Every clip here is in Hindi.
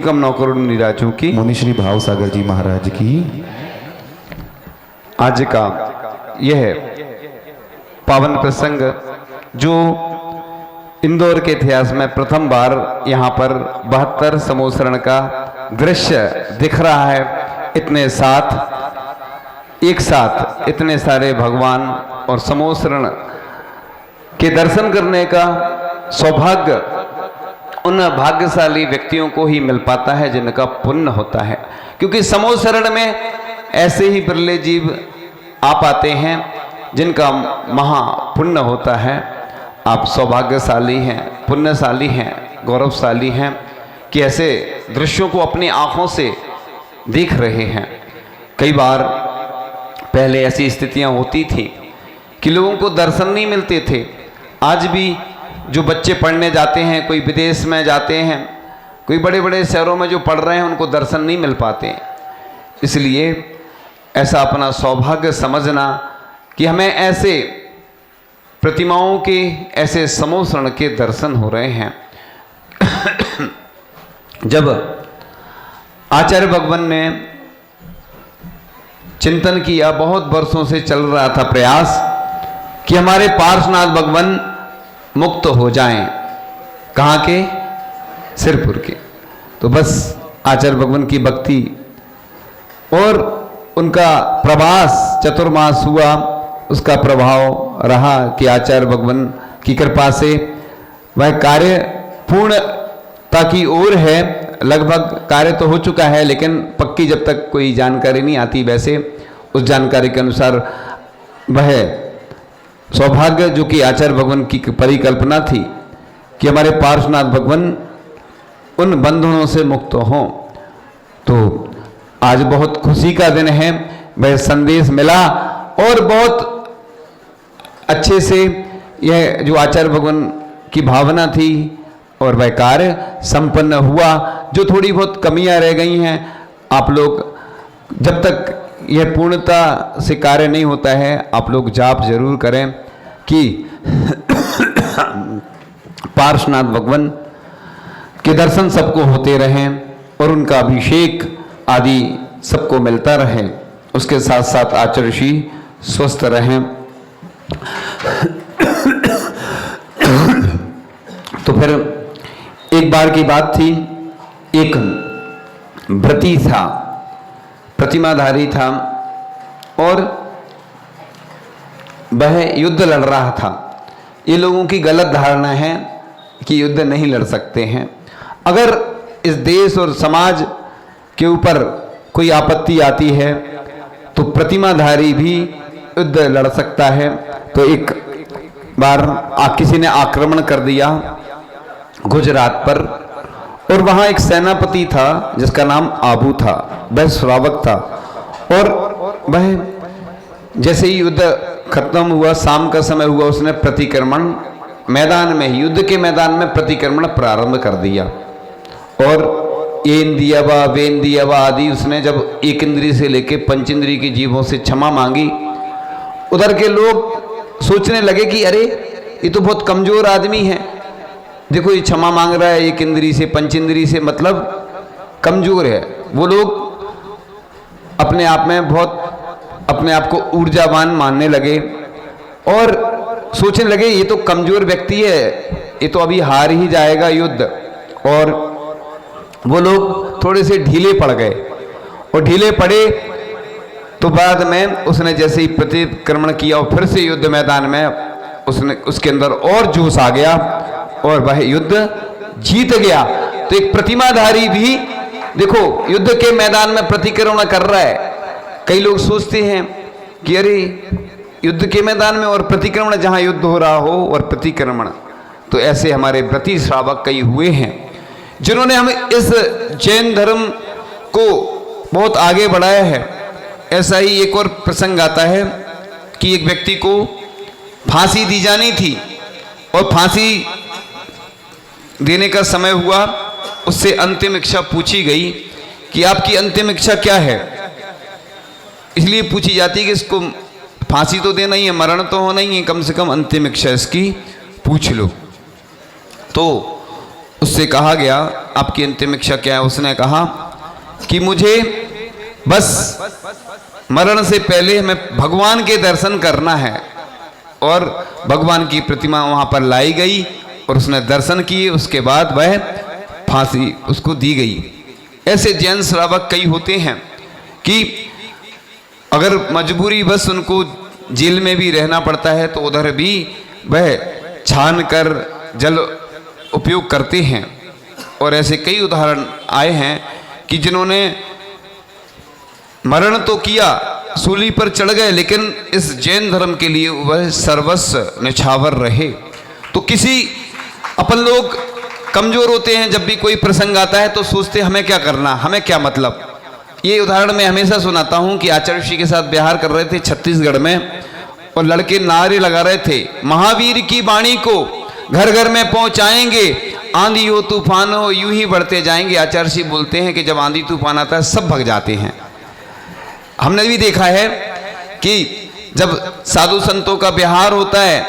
कम नौकरों निराजों की मुनि श्री भाव सागर जी महाराज की आज का यह पावन प्रसंग जो इंदौर के इतिहास में प्रथम बार यहाँ पर 72 समोसरण का दृश्य दिख रहा है। इतने साथ एक साथ इतने सारे भगवान और समोसरण के दर्शन करने का सौभाग्य उन भाग्यशाली व्यक्तियों को ही मिल पाता है जिनका पुण्य होता है, क्योंकि समोसरण में ऐसे ही बिरले जीव आ पाते हैं जिनका महापुण्य होता है। आप सौभाग्यशाली हैं, पुण्यशाली हैं, गौरवशाली हैं कि ऐसे दृश्यों को अपनी आँखों से देख रहे हैं। कई बार पहले ऐसी स्थितियां होती थी कि लोगों को दर्शन नहीं मिलते थे। आज भी जो बच्चे पढ़ने जाते हैं, कोई विदेश में जाते हैं, कोई बड़े बड़े शहरों में जो पढ़ रहे हैं, उनको दर्शन नहीं मिल पाते। इसलिए ऐसा अपना सौभाग्य समझना कि हमें ऐसे प्रतिमाओं के, ऐसे समोसरण के दर्शन हो रहे हैं। जब आचार्य भगवान ने चिंतन किया, बहुत वर्षों से चल रहा था प्रयास कि हमारे पार्श्वनाथ भगवान मुक्त हो जाएं। कहाँ के? सिरपुर के। तो बस आचार्य भगवान की भक्ति और उनका प्रवास चतुर्मास हुआ, उसका प्रभाव रहा कि आचार्य भगवान की कृपा से वह कार्य पूर्णता की ओर है। लगभग कार्य तो हो चुका है, लेकिन पक्की जब तक कोई जानकारी नहीं आती, वैसे उस जानकारी के अनुसार वह सौभाग्य जो कि आचार्य भगवान की परिकल्पना थी कि हमारे पार्श्वनाथ भगवान उन बंधनों से मुक्त हों, तो आज बहुत खुशी का दिन है। वह संदेश मिला और बहुत अच्छे से यह जो आचार्य भगवान की भावना थी और वह कार्य संपन्न हुआ। जो थोड़ी बहुत कमियां रह गई हैं, आप लोग जब तक यह पूर्णता से कार्य नहीं होता है, आप लोग जाप जरूर करें कि पार्श्वनाथ भगवान के दर्शन सबको होते रहें और उनका अभिषेक आदि सबको मिलता रहे। उसके साथ साथ आचार्य श्री स्वस्थ रहें। तो फिर एक बार की बात थी, एक व्रती था, प्रतिमाधारी था और वह युद्ध लड़ रहा था। ये लोगों की गलत धारणा है कि युद्ध नहीं लड़ सकते हैं। अगर इस देश और समाज के ऊपर कोई आपत्ति आती है तो प्रतिमाधारी भी युद्ध लड़ सकता है। तो एक बार किसी ने आक्रमण कर दिया गुजरात पर, और वहाँ एक सेनापति था जिसका नाम आबू था, वह श्रावक था। और वह जैसे ही युद्ध खत्म हुआ, शाम का समय हुआ, उसने प्रतिक्रमण मैदान में, युद्ध के मैदान में प्रतिक्रमण प्रारंभ कर दिया। और एन दियावा वेन दियावा आदि उसने जब एक इंद्री से लेके पंच इंद्री की जीवों से क्षमा मांगी, उधर के लोग सोचने लगे कि अरे ये तो बहुत कमजोर आदमी है, देखो ये क्षमा मांग रहा है एक इंद्री से, पंच इंद्री से, मतलब कमजोर है। वो लोग अपने आप में बहुत अपने आप को ऊर्जावान मानने लगे और सोचने लगे ये तो कमजोर व्यक्ति है, ये तो अभी हार ही जाएगा युद्ध। और वो लोग थोड़े से ढीले पड़ गए, और ढीले पड़े तो बाद में उसने जैसे ही प्रतिक्रमण किया और फिर से युद्ध मैदान में उसने, उसके अंदर और जोश आ गया और वह युद्ध जीत गया। तो एक प्रतिमाधारी भी देखो युद्ध के मैदान में प्रतिक्रमण कर रहा है। कई लोग सोचते हैं कि अरे युद्ध के मैदान में और प्रतिक्रमण, जहां युद्ध हो रहा हो और प्रतिक्रमण, तो ऐसे हमारे व्रती श्रावक कई हुए हैं जिन्होंने हम इस जैन धर्म को बहुत आगे बढ़ाया है। ऐसा ही एक और प्रसंग आता है कि एक व्यक्ति को फांसी दी जानी थी और फांसी देने का समय हुआ, उससे अंतिम इच्छा पूछी गई कि आपकी अंतिम इच्छा क्या है। इसलिए पूछी जाती है कि इसको फांसी तो देना ही है, मरण तो होना ही है, कम से कम अंतिम इच्छा इसकी पूछ लो। तो उससे कहा गया आपकी अंतिम इच्छा क्या है? उसने कहा कि मुझे बस मरण से पहले हमें भगवान के दर्शन करना है। और भगवान की प्रतिमा वहां पर लाई गई और उसने दर्शन किए, उसके बाद वह फांसी उसको दी गई। ऐसे जैन श्रावक कई होते हैं कि अगर मजबूरी बस उनको जेल में भी रहना पड़ता है तो उधर भी वह छान कर जल उपयोग करते हैं। और ऐसे कई उदाहरण आए हैं कि जिन्होंने मरण तो किया, सूली पर चढ़ गए, लेकिन इस जैन धर्म के लिए वह सर्वस्व निछावर रहे। तो किसी अपन लोग कमजोर होते हैं, जब भी कोई प्रसंग आता है तो सोचते हमें क्या करना, हमें क्या मतलब। ये उदाहरण मैं हमेशा सुनाता हूं कि आचार्य श्री के साथ बिहार कर रहे थे छत्तीसगढ़ में, और लड़के नारे लगा रहे थे, महावीर की वाणी को घर घर में पहुंचाएंगे, आंधी हो तूफान हो यूं ही बढ़ते जाएंगे। आचार्य श्री बोलते हैं कि जब आंधी तूफान आता है सब भग जाते हैं। हमने भी देखा है कि जब साधु संतों का बिहार होता है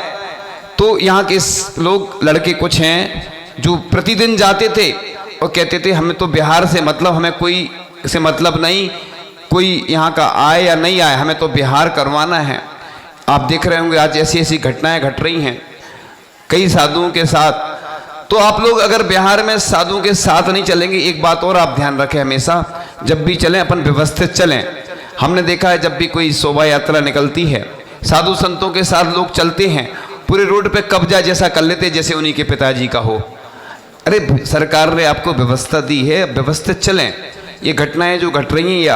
तो यहाँ के लोग लड़के कुछ हैं जो प्रतिदिन जाते थे और कहते थे हमें तो बिहार से मतलब, हमें कोई से मतलब नहीं, कोई यहाँ का आए या नहीं आए, हमें तो बिहार करवाना है। आप देख रहे होंगे आज ऐसी ऐसी घटनाएं घट रही हैं कई साधुओं के साथ। तो आप लोग अगर बिहार में साधुओं के साथ नहीं चलेंगे, एक बात और आप ध्यान रखें, हमेशा जब भी चलें अपन व्यवस्थित चलें। हमने देखा है जब भी कोई शोभा यात्रा निकलती है, साधु संतों के साथ लोग चलते हैं, पूरे रोड पे कब्जा जैसा कर लेते जैसे उन्हीं के पिताजी का हो। अरे सरकार ने आपको व्यवस्था दी है, व्यवस्थित चलें। ये घटनाएं जो घट रही हैं या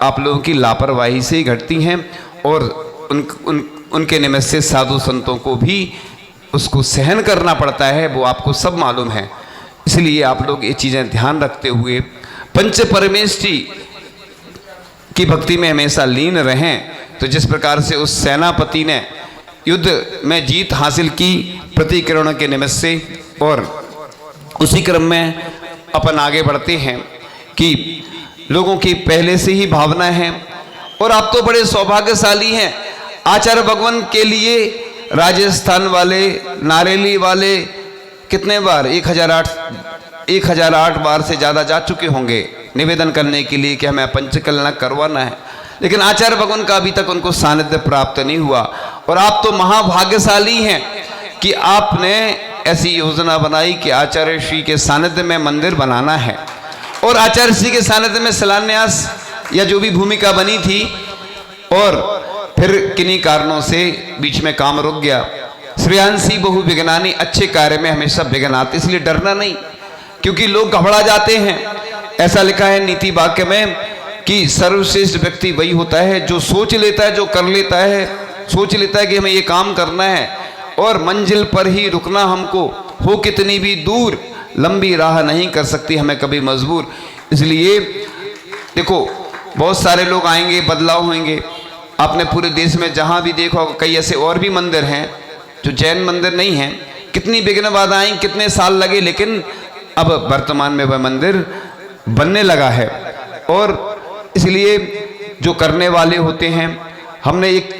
आप लोगों की लापरवाही से ही घटती हैं, और उनके निमित्त से साधु संतों को भी उसको सहन करना पड़ता है, वो आपको सब मालूम है। इसलिए आप लोग ये चीज़ें ध्यान रखते हुए पंच परमेष्ठी की भक्ति में हमेशा लीन रहें। तो जिस प्रकार से उस सेनापति ने युद्ध में जीत हासिल की प्रतिकिरण के निमित्त से, और उसी क्रम में अपन आगे बढ़ते हैं कि लोगों की पहले से ही भावना है। और आप तो बड़े सौभाग्यशाली हैं, आचार्य भगवान के लिए राजस्थान वाले, नारेली वाले कितने बार 1008 बार से ज़्यादा जा चुके होंगे निवेदन करने के लिए कि हमें पंचकलना करवाना है, लेकिन आचार्य भगवान का अभी तक उनको सानिध्य प्राप्त नहीं हुआ। और आप तो महाभाग्यशाली हैं कि आपने ऐसी योजना बनाई कि आचार्य श्री के सानिध्य में मंदिर बनाना है, और आचार्य श्री के सानिध्य में शिलान्यास या जो भी भूमिका बनी थी, और फिर किन्हीं कारणों से बीच में काम रुक गया। श्रेयांसी बहु विघ्नानि, अच्छे कार्य में हमेशा विघ्न आते, इसलिए डरना नहीं, क्योंकि लोग घबरा जाते हैं। ऐसा लिखा है नीति वाक्य में कि सर्वश्रेष्ठ व्यक्ति वही होता है जो सोच लेता है, जो कर लेता है, सोच लेता है कि हमें ये काम करना है और मंजिल पर ही रुकना, हमको हो कितनी भी दूर, लंबी राह नहीं कर सकती हमें कभी मजबूर। इसलिए देखो बहुत सारे लोग आएंगे, बदलाव होंगे। आपने पूरे देश में जहाँ भी देखा होगा कई ऐसे और भी मंदिर हैं जो जैन मंदिर नहीं हैं, कितनी विघ्न बाधाएं, कितने साल लगे, लेकिन अब वर्तमान में वह मंदिर बनने लगा है। और इसलिए जो करने वाले होते हैं, हमने एक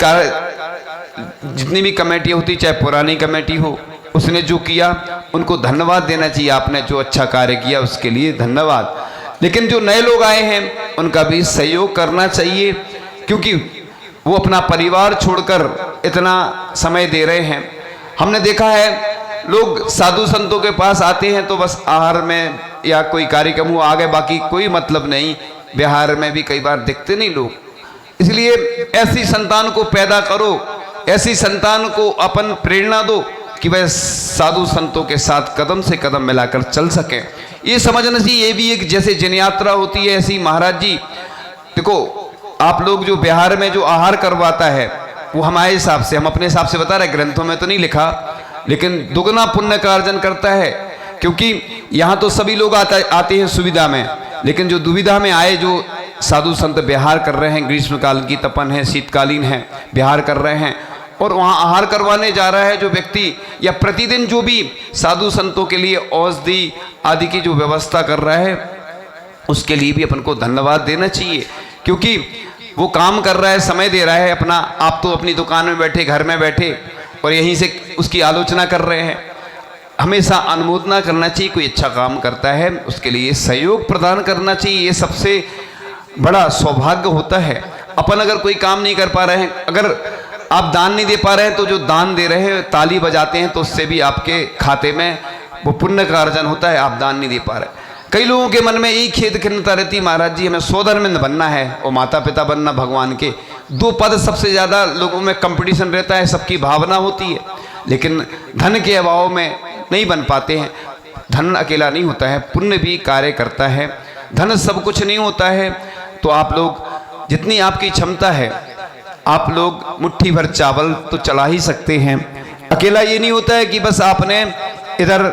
जितनी भी कमेटी होती, चाहे पुरानी कमेटी हो, उसने जो किया उनको धन्यवाद देना चाहिए, आपने जो अच्छा कार्य किया उसके लिए धन्यवाद। लेकिन जो नए लोग आए हैं उनका भी सहयोग करना चाहिए, क्योंकि वो अपना परिवार छोड़कर इतना समय दे रहे हैं। हमने देखा है लोग साधु संतों के पास आते हैं तो बस आहार में या कोई कार्यक्रम हुआ आ गए, बाकी कोई मतलब नहीं। बिहार में भी कई बार दिखते नहीं लोग। इसलिए ऐसी संतान को पैदा करो, ऐसी संतान को अपन प्रेरणा दो कि वह साधु संतों के साथ कदम से कदम मिलाकर चल सके। ये समझना चाहिए, ये भी एक जैसे जन यात्रा होती है ऐसी महाराज जी देखो, आप लोग जो बिहार में जो आहार करवाता है वो हमारे हिसाब से, हम अपने हिसाब से बता रहे, ग्रंथों में तो नहीं लिखा, लेकिन दुगना पुण्य का अर्जन करता है। क्योंकि यहाँ तो सभी लोग आते हैं सुविधा में, लेकिन जो दुविधा में आए, जो साधु संत बिहार कर रहे हैं, ग्रीष्मकाल की तपन है, शीतकालीन है, बिहार कर रहे हैं, और वहाँ आहार करवाने जा रहा है जो व्यक्ति, या प्रतिदिन जो भी साधु संतों के लिए औषधि आदि की जो व्यवस्था कर रहा है, उसके लिए भी अपन को धन्यवाद देना चाहिए। क्योंकि वो काम कर रहा है, समय दे रहा है अपना। आप तो अपनी दुकान में बैठे, घर में बैठे, और यहीं से उसकी आलोचना कर रहे हैं। हमेशा अनुमोदना करना चाहिए। कोई अच्छा काम करता है उसके लिए सहयोग प्रदान करना चाहिए, ये सबसे बड़ा सौभाग्य होता है। अपन अगर कोई काम नहीं कर पा रहे हैं, अगर आप दान नहीं दे पा रहे हैं, तो जो दान दे रहे हैं ताली बजाते हैं तो उससे भी आपके खाते में वो पुण्य का अर्जन होता है। आप दान नहीं दे पा रहे। कई लोगों के मन में यही खेद खिन्नता रहती, महाराज जी हमें सोदरमिंद बनना है और माता पिता बनना भगवान के, दो पद सबसे ज़्यादा लोगों में कंपटीशन रहता है, सबकी भावना होती है, लेकिन धन के अभाव में नहीं बन पाते हैं। धन अकेला नहीं होता है, पुण्य भी कार्य करता है। धन सब कुछ नहीं होता है। तो आप लोग जितनी आपकी क्षमता है, आप लोग मुट्ठी भर चावल तो चला ही सकते हैं। अकेला ये नहीं होता है कि बस आपने इधर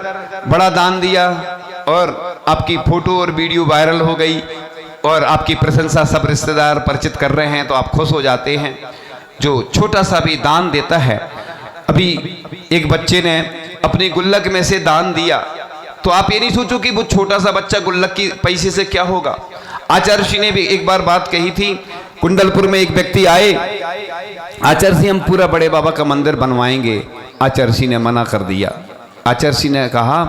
बड़ा दान दिया और आपकी फोटो और वीडियो वायरल हो गई और आपकी प्रशंसा सब रिश्तेदार परिचित कर रहे हैं तो आप खुश हो जाते हैं। जो छोटा सा भी दान देता है, अभी एक बच्चे ने अपनी गुल्लक में से दान दिया, तो आप ये नहीं सोचो कि वो छोटा सा बच्चा गुल्लक की पैसे से क्या होगा। आचार्य जी ने भी एक बार बात कही थी, कुंडलपुर में एक व्यक्ति आए, आचार्य जी हम पूरा बड़े बाबा का मंदिर बनवाएंगे। आचार्य जी ने मना कर दिया। आचार्य जी ने कहा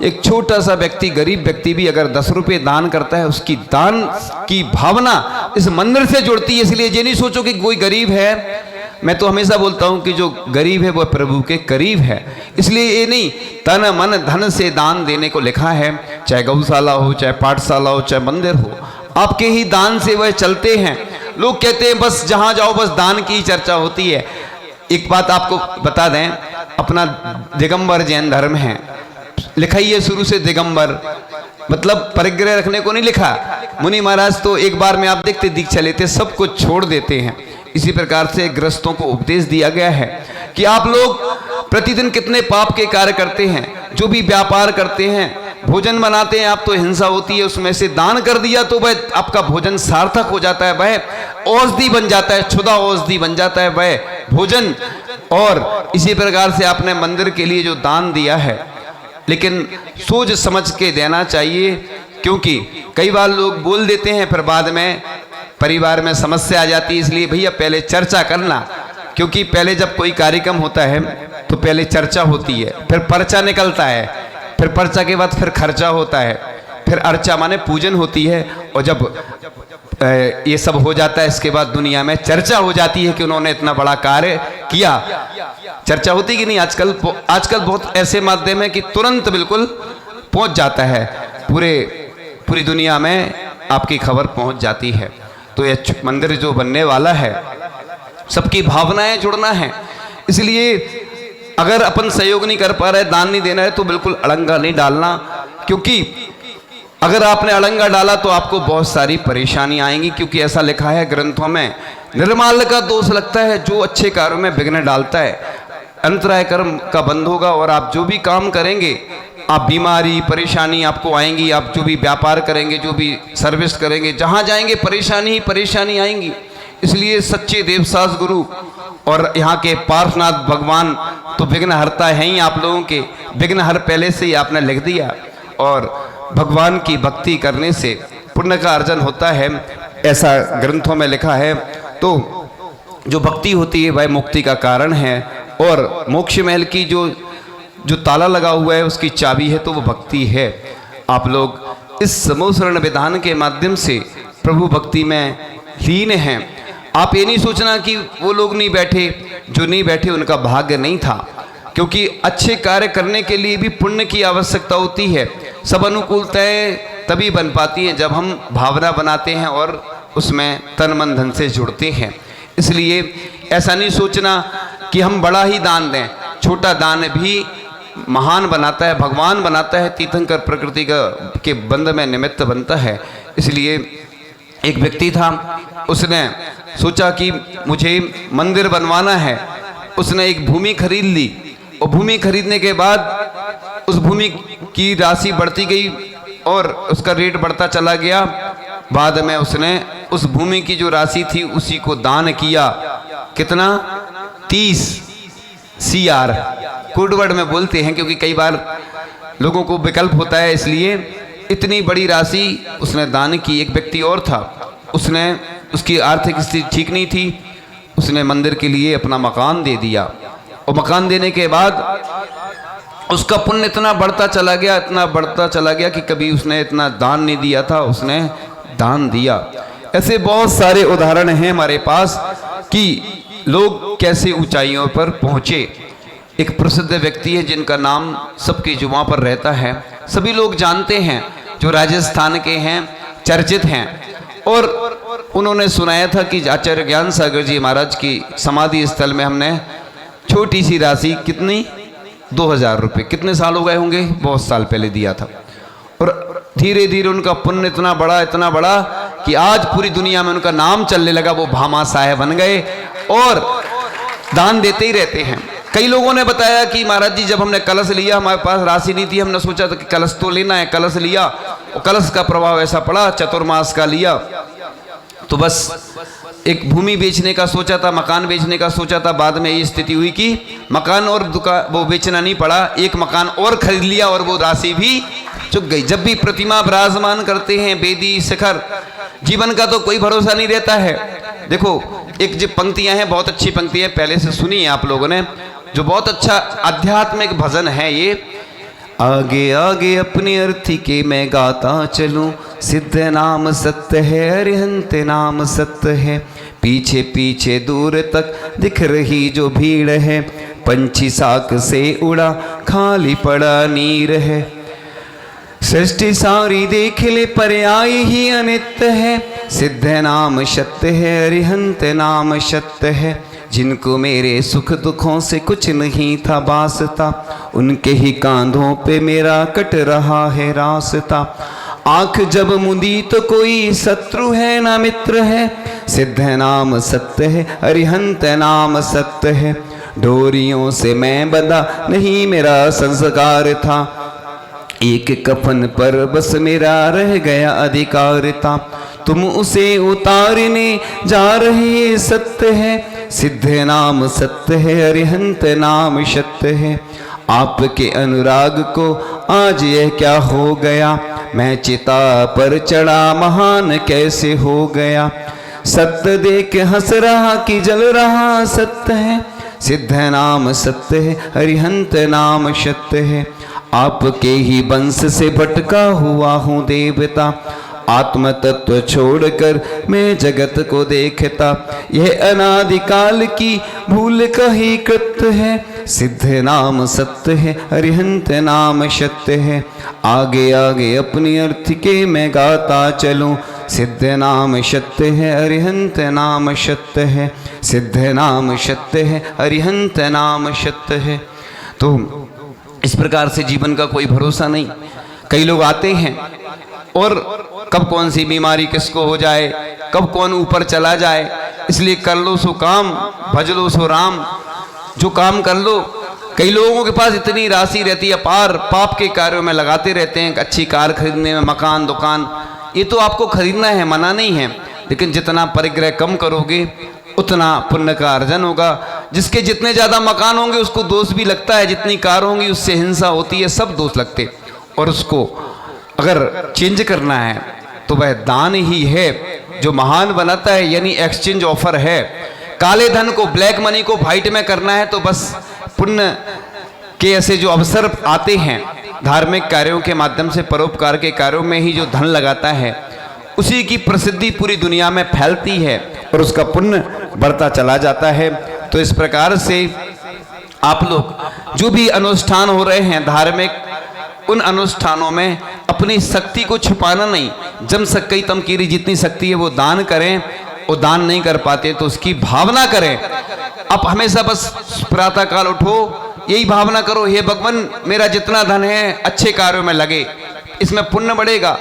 एक छोटा सा व्यक्ति, गरीब व्यक्ति भी अगर 10 रुपये दान करता है, उसकी दान की भावना इस मंदिर से जुड़ती है। इसलिए ये नहीं सोचो कि कोई गरीब है, मैं तो हमेशा बोलता हूं कि जो गरीब है वो प्रभु के करीब है। इसलिए ये नहीं, तन मन धन से दान देने को लिखा है, चाहे गौशाला हो, चाहे पाठशाला हो, चाहे मंदिर हो, आपके ही दान से वह चलते हैं। लोग कहते हैं बस जहां जाओ बस दान की चर्चा होती है। एक बात आपको बता दें, अपना दिगंबर जैन धर्म है, लिखा ही है शुरू से दिगंबर, मतलब परिग्रह रखने को नहीं लिखा। मुनि महाराज तो एक बार में आप देखते दीक्षा लेते, सब कुछ छोड़ देते हैं। इसी प्रकार से गृहस्थों को उपदेश दिया गया है कि आप लोग प्रतिदिन कितने पाप के कार्य करते हैं, जो भी व्यापार करते हैं, भोजन बनाते हैं आप तो हिंसा होती है, उसमें से दान कर दिया तो वह आपका भोजन सार्थक हो जाता है, वह औषधि बन जाता है, क्षुधा औषधि बन जाता है वह भोजन। और इसी प्रकार से आपने मंदिर के लिए जो दान दिया है, लेकिन सोच समझ के देना चाहिए, क्योंकि कई बार लोग बोल देते हैं फिर बाद में परिवार में समस्या आ जाती है। इसलिए भैया पहले चर्चा करना, क्योंकि पहले जब कोई कार्यक्रम होता है तो पहले चर्चा होती है, फिर पर्चा निकलता है, फिर पर्चा के बाद फिर खर्चा होता है, फिर अर्चा माने पूजन होती है, और जब ये सब हो जाता है इसके बाद दुनिया में चर्चा हो जाती है कि उन्होंने इतना बड़ा कार्य किया। चर्चा होती कि नहीं? आजकल बहुत ऐसे माध्यम है कि तुरंत बिल्कुल पहुंच जाता है, पूरी दुनिया में आपकी खबर पहुंच जाती है। तो ये मंदिर जो बनने वाला है, सबकी भावनाएं जुड़ना है। इसलिए अगर अपन सहयोग नहीं कर पा रहे, दान नहीं देना है, तो बिल्कुल अड़ंगा नहीं डालना, क्योंकि अगर आपने अड़ंगा डाला तो आपको बहुत सारी परेशानी आएंगी। क्योंकि ऐसा लिखा है ग्रंथों में, निर्माल्य का दोष लगता है जो अच्छे कार्यों में विघ्न डालता है, अंतराय कर्म का बंध होगा। और आप जो भी काम करेंगे, आप बीमारी परेशानी आपको आएंगी। आप जो भी व्यापार करेंगे, जो भी सर्विस करेंगे, जहाँ जाएंगे परेशानी ही परेशानी आएंगी। इसलिए सच्चे देवसास गुरु और यहाँ के पार्श्वनाथ भगवान तो विघ्नहर्ता हैं ही आप लोगों के। विघ्नहर पहले से ही आपने लिख दिया, और भगवान की भक्ति करने से पुण्य का अर्जन होता है, ऐसा ग्रंथों में लिखा है। तो जो भक्ति होती है वह मुक्ति का कारण है, और मोक्ष महल की जो ताला लगा हुआ है उसकी चाबी है, तो वो भक्ति है। आप लोग इस समूह शरण विधान के माध्यम से प्रभु भक्ति में लीन हैं। आप ये नहीं सोचना कि वो लोग नहीं बैठे, जो नहीं बैठे उनका भाग्य नहीं था, क्योंकि अच्छे कार्य करने के लिए भी पुण्य की आवश्यकता होती है। सब अनुकूलताएं तभी बन पाती हैं जब हम भावना बनाते हैं और उसमें तन मन धन से जुड़ते हैं। इसलिए ऐसा नहीं सोचना कि हम बड़ा ही दान दें, छोटा दान भी महान बनाता है, भगवान बनाता है। तीर्थंकर प्रकृति के बंध में निमित्त बनता है। इसलिए एक व्यक्ति था, उसने सोचा कि मुझे मंदिर बनवाना है। उसने एक भूमि खरीद ली, और भूमि खरीदने के बाद उस भूमि की राशि बढ़ती गई और उसका रेट बढ़ता चला गया। बाद में उसने उस भूमि की जो राशि थी उसी को दान किया। कितना? 30 CR कोडवर्ड में बोलते हैं, क्योंकि कई बार लोगों को विकल्प होता है, इसलिए इतनी बड़ी राशि उसने दान की। एक व्यक्ति और था, उसकी आर्थिक स्थिति ठीक नहीं थी, उसने मंदिर के लिए अपना मकान दे दिया। और मकान देने के बाद उसका पुण्य इतना बढ़ता चला गया, इतना बढ़ता चला गया कि कभी उसने इतना दान नहीं दिया था, उसने दान दिया। ऐसे बहुत सारे उदाहरण हैं हमारे पास कि लोग कैसे ऊंचाइयों पर पहुंचे। एक प्रसिद्ध व्यक्ति है जिनका नाम सबकी जुबां पर रहता है, सभी लोग जानते हैं, जो राजस्थान के हैं, चर्चित हैं। और उन्होंने सुनाया था कि आचार्य ज्ञान सागर जी महाराज की समाधि स्थल में हमने छोटी सी राशि, कितनी, 2000 रुपये, कितने साल हो गए होंगे, बहुत साल पहले दिया था। और धीरे धीरे उनका पुण्य इतना बड़ा कि आज पूरी दुनिया में उनका नाम चलने लगा। वो भामा साहेब बन गए और दान देते ही रहते हैं। कई लोगों ने बताया कि महाराज जी जब हमने कलश लिया, हमारे पास राशि नहीं थी, हमने सोचा था कि कलश तो लेना है, कलश लिया और कलश का प्रभाव ऐसा पड़ा, चतुर्मास का लिया तो बस एक भूमि बेचने का सोचा था, मकान बेचने का सोचा था। बाद में ये स्थिति हुई कि मकान और दुकान वो बेचना नहीं पड़ा, एक मकान और खरीद लिया और वो राशि भी चुक गई। जब भी प्रतिमा विराजमान करते हैं, वेदी शिखर, जीवन का तो कोई भरोसा नहीं रहता है। देखो एक जो पंक्तियां हैं, बहुत अच्छी पंक्तियां, पहले से सुनी है आप लोगों ने, जो बहुत अच्छा आध्यात्मिक भजन है ये। आगे आगे अपनी अर्थी के मैं गाता चलूं, सिद्ध नाम सत्य है, अरिहंत नाम सत्य है। पीछे पीछे दूर तक दिख रही जो भीड़ है, पंछी साक से उड़ा खाली पड़ा नीर है। सृष्टि सारी देख ले पर आई ही अनित्य है, सिद्ध नाम सत्य है, अरिहंत नाम सत्य है। जिनको मेरे सुख दुखों से कुछ नहीं था वास्ता, उनके ही कांधों पे मेरा कट रहा है रास्ता। आंख जब मुंदी तो कोई शत्रु है ना मित्र है, सिद्ध नाम सत्य है, अरिहंत नाम सत्य है। डोरियों से मैं बंधा नहीं मेरा संस्कार था, एक कफन पर बस मेरा रह गया अधिकार था। तुम उसे उतारने जा रहे सत्य है, सिद्ध नाम सत्य है, अरिहंत नाम सत्य है। आपके अनुराग को आज यह क्या हो गया, मैं चिता पर चढ़ा महान कैसे हो गया। सत्य देख हंस रहा कि जल रहा सत्य है, सिद्ध नाम सत्य है, अरिहंत नाम सत्य है। आपके ही वंश से भटका हुआ हूँ देवता, आत्म तत्व छोड़कर मैं जगत को देखता। यह अनादिकाल की भूल का ही कृत्य है, सिद्ध नाम सत्य है, अरिहंत नाम सत्य है। आगे आगे अपनी अर्थ के मैं गाता चलूं, सिद्ध नाम सत्य है, अरिहंत नाम सत्य है। सिद्ध नाम सत्य है, अरिहंत नाम सत्य है। तो इस प्रकार से जीवन का कोई भरोसा नहीं। कई लोग आते हैं और कब कौन सी बीमारी किसको हो जाए, कब कौन ऊपर चला जाए, इसलिए कर लो सो काम, भज लो सो राम, जो काम कर लो। कई लोगों के पास इतनी राशि रहती है, अपार पाप के कार्यों में लगाते रहते हैं, अच्छी कार खरीदने में, मकान दुकान, ये तो आपको खरीदना है, मना नहीं है, लेकिन जितना परिग्रह कम करोगे उतना पुण्य का अर्जन होगा। जिसके जितने ज़्यादा मकान होंगे उसको दोष भी लगता है, जितनी कार होंगी उससे हिंसा होती है, सब दोष लगते। और उसको अगर चेंज करना है तो वह दान ही है जो महान बनाता है, यानी एक्सचेंज ऑफर है। काले धन को, ब्लैक मनी को वाइट में करना है तो बस पुण्य के ऐसे जो अवसर आते हैं, धार्मिक कार्यों के माध्यम से, परोपकार के कार्यों में ही जो धन लगाता है उसी की प्रसिद्धि पूरी दुनिया में फैलती है और उसका पुण्य बढ़ता चला जाता है। तो इस प्रकार से आप लोग जो भी अनुष्ठान हो रहे हैं धार्मिक, उन अनुष्ठानों में अपनी शक्ति को छुपाना नहीं। जम सकई तम कीरी, जितनी शक्ति है वो दान करें, वो दान नहीं कर पाते तो उसकी भावना करें। आप हमेशा बस प्रातः काल उठो, यही भावना करो, हे भगवान मेरा जितना धन है अच्छे कार्यों में लगे, इसमें पुण्य बढ़ेगा।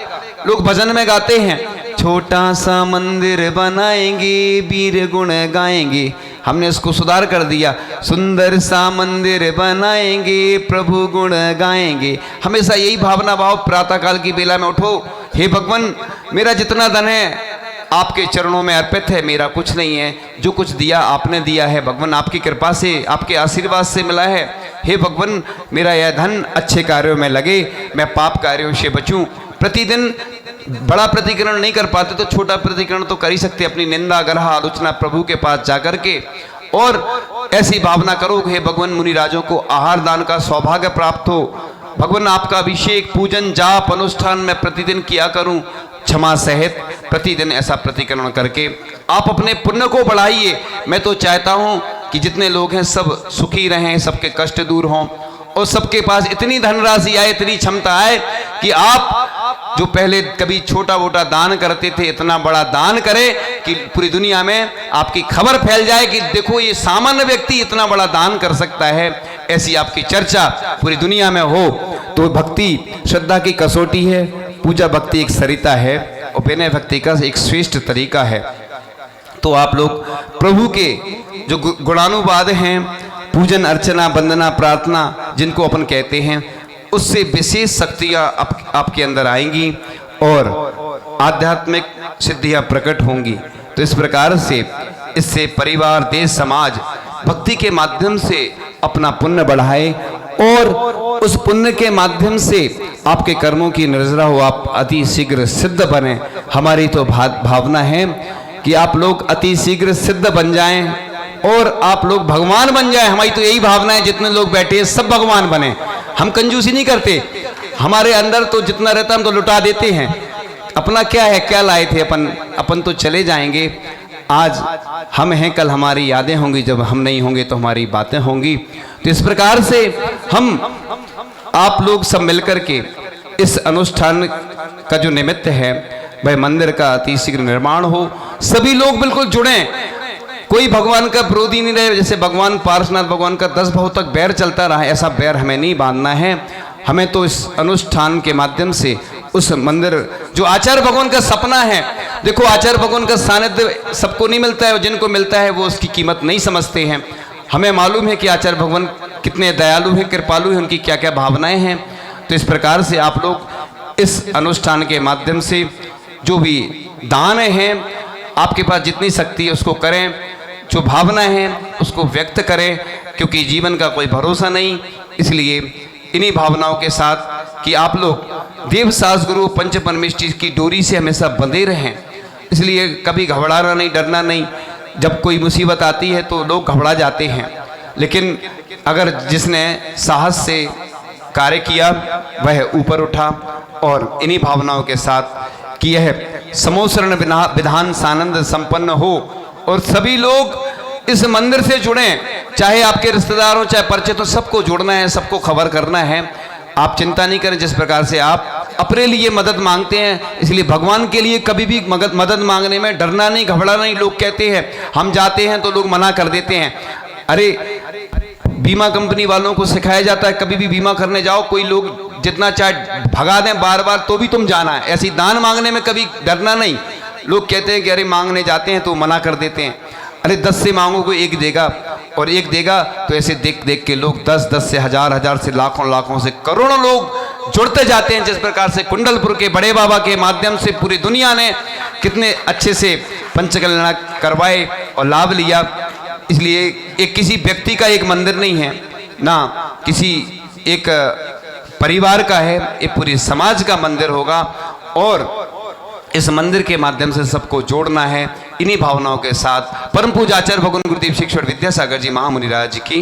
लोग भजन में गाते हैं, छोटा सा मंदिर बनाएंगे, वीर गुण गाएंगे। हमने इसको सुधार कर दिया, सुंदर सा मंदिर बनाएंगे, प्रभु गुण गाएंगे। हमेशा यही भावना भाव प्रातःकाल की बेला में उठो, हे भगवान मेरा जितना धन है आपके चरणों में अर्पित है, मेरा कुछ नहीं है, जो कुछ दिया आपने दिया है भगवान, आपकी कृपा से, आपके आशीर्वाद से मिला है। हे भगवान मेरा यह धन अच्छे कार्यों में लगे, मैं पाप कार्यों से बचूं। प्रतिदिन बड़ा प्रतिकरण नहीं कर पाते तो छोटा प्रतिकरण तो कर ही सकते, अपनी निंदा ग्रह आलोचना प्रभु के पास जाकर के। और ऐसी भावना करो कि हे भगवान, मुनिराजों को आहार दान का सौभाग्य प्राप्त हो। भगवान, आपका अभिषेक पूजन जाप अनुष्ठान मैं प्रतिदिन किया करूं, क्षमा सहित प्रतिदिन ऐसा प्रतिक्रमण करके आप अपने पुण्य को बढ़ाइए। मैं तो चाहता हूं कि जितने लोग हैं सब सुखी रहें, सबके कष्ट दूर हों और सबके पास इतनी धनराशि आए, इतनी क्षमता आए कि आप जो पहले कभी छोटा मोटा दान करते थे, इतना बड़ा दान करें कि पूरी दुनिया में आपकी खबर फैल जाए कि देखो ये सामान्य व्यक्ति इतना बड़ा दान कर सकता है। ऐसी आपकी चर्चा पूरी दुनिया में हो। तो भक्ति श्रद्धा की कसौटी है, पूजा भक्ति एक सरिता है और विनय भक्ति का एक श्रेष्ठ तरीका है। तो आप लोग प्रभु के जो गुणानुवाद हैं, पूजन अर्चना वंदना प्रार्थना जिनको अपन कहते हैं, उससे विशेष शक्तियाँ आपके अंदर आएंगी और आध्यात्मिक सिद्धियाँ प्रकट होंगी। तो इस प्रकार से इससे परिवार देश समाज भक्ति के माध्यम से अपना पुण्य बढ़ाए और उस पुण्य के माध्यम से आपके कर्मों की निर्जरा हो, आप अति शीघ्र सिद्ध बने। हमारी तो भावना है कि आप लोग अति शीघ्र सिद्ध बन जाएं और आप लोग भगवान बन जाएं। हमारी तो यही भावना है, जितने लोग बैठे हैं सब भगवान बने। हम कंजूसी नहीं करते, हमारे अंदर तो जितना रहता हम तो लुटा देते हैं। अपना क्या है, क्या लाए थे अपन तो चले जाएंगे। आज हम हैं, कल हमारी यादें होंगी, जब हम नहीं होंगे तो हमारी बातें होंगी। तो इस प्रकार से हम आप लोग सब मिलकर के इस अनुष्ठान का जो निमित्त है वह मंदिर का अति शीघ्र निर्माण हो। सभी लोग बिल्कुल जुड़ें, कोई भगवान का विरोधी नहीं रहे। जैसे भगवान पार्श्वनाथ भगवान का 10 भाव तक बैर चलता रहा, ऐसा बैर हमें नहीं बांधना है। हमें तो इस अनुष्ठान के माध्यम से उस मंदिर जो आचार्य भगवान का सपना है, देखो आचार्य भगवान का सानिध्य सबको नहीं मिलता है और जिनको मिलता है वो उसकी कीमत नहीं समझते हैं। हमें मालूम है कि आचार्य भगवान कितने दयालु हैं, कृपालु हैं, उनकी क्या क्या भावनाएं हैं। तो इस प्रकार से आप लोग इस अनुष्ठान के माध्यम से जो भी दान हैं, आपके पास जितनी शक्ति है उसको करें, जो भावना है उसको व्यक्त करें, क्योंकि जीवन का कोई भरोसा नहीं। इसलिए इन्हीं भावनाओं के साथ कि आप लोग देव सास गुरु पंच परमेष्टि की डोरी से हमेशा बंधे रहें। इसलिए कभी घबराना नहीं, डरना नहीं। जब कोई मुसीबत आती है तो लोग घबरा जाते हैं, लेकिन अगर जिसने साहस से कार्य किया वह ऊपर उठा। और इन्हीं भावनाओं के साथ कि यह समोसरण विधान सानंद संपन्न हो और सभी लोग इस मंदिर से जुड़ें, चाहे आपके रिश्तेदार हो चाहे परिचित हो, सबको जुड़ना है, सबको खबर करना है। आप चिंता नहीं करें, जिस प्रकार से आप अपने लिए मदद मांगते हैं, इसलिए भगवान के लिए कभी भी मदद मांगने में डरना नहीं, घबराना नहीं। लोग कहते हैं, हम जाते हैं तो लोग मना कर देते हैं। अरे बीमा कंपनी वालों को सिखाया जाता है, कभी भी बीमा करने जाओ, कोई लोग जितना चाहे भगा दें बार बार तो भी तुम जाना है। ऐसी दान मांगने में कभी डरना नहीं। लोग कहते हैं कि अरे मांगने जाते हैं तो मना कर देते हैं। अरे 10 से मांगो कोई एक देगा, और एक देगा तो ऐसे देख देख के लोग 10-10 से हजार से लाखों से करोड़ों लोग जुड़ते जाते हैं। जिस प्रकार से कुंडलपुर के बड़े बाबा के माध्यम से पूरी दुनिया ने कितने अच्छे से पंचकल्याण करवाए और लाभ लिया। इसलिए एक किसी व्यक्ति का एक मंदिर नहीं है ना, किसी एक परिवार का है, ये पूरी समाज का मंदिर होगा और इस मंदिर के माध्यम से सबको जोड़ना है। इन्हीं भावनाओं के साथ परम पूज्य आचार्य भगवान गुरुदेव शिक्षण विद्यासागर जी महामुनिराज की